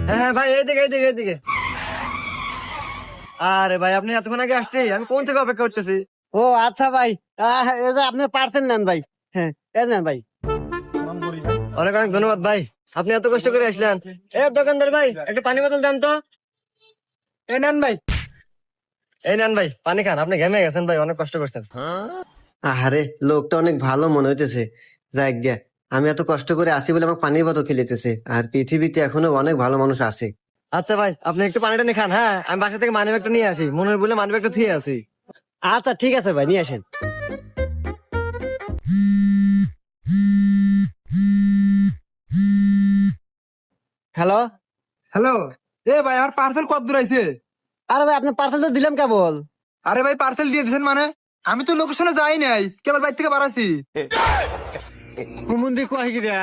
হ্যাঁ হ্যাঁ ভাই, এইদিকে এইদিকে এইদিকে। আরে ভাই, আপনি এতক্ষণ আগে আসতে, আমি কোন থেকে অপেক্ষা করতেছি। ও আচ্ছা ভাই, এই যে আপনার পার্সেল নেন ভাই। হ্যাঁ, এই নেন ভাই। অনেক অনেক ধন্যবাদ ভাই, আপনি এত কষ্ট করে আসলেন। এ দোকানদার ভাই, একটা পানি বোতল দেন তো। এই নেন ভাই। এই নেন ভাই, পানি খান, আপনি ঘেমে গেছেন ভাই, অনেক কষ্ট করছেন। আরে লোকটা অনেক ভালো মনে হইতেছে। যাক গে, আমি এত কষ্ট করে আসি বলে আমাকে পানির বোতল খেলিতেছে। আর পৃথিবীতে এখনো অনেক ভালো মানুষ আছে। আচ্ছা ভাই, আপনি একটু পানিটা নিয়ে খান। হ্যাঁ, আমি বাসা থেকে মানি ব্যাগটা নিয়ে আসি, মনে বলে মানি ব্যাগটা থুয়ে আসি। আচ্ছা ঠিক আছে ভাই, নিয়ে আসেন। হ্যালো। হ্যালো। এ ভাই, আমার পার্সেল কত দূর আইছে? আরে ভাই, আপনার পার্সেল তো দিলাম কেবল। আরে ভাই, পার্সেল দিয়ে দিয়েছেন মানে? আমি তো লোকেশনে যাই নাই, কেবল বাইর থেকে বাড়াইছি। হুমুন্দি কয় গিরা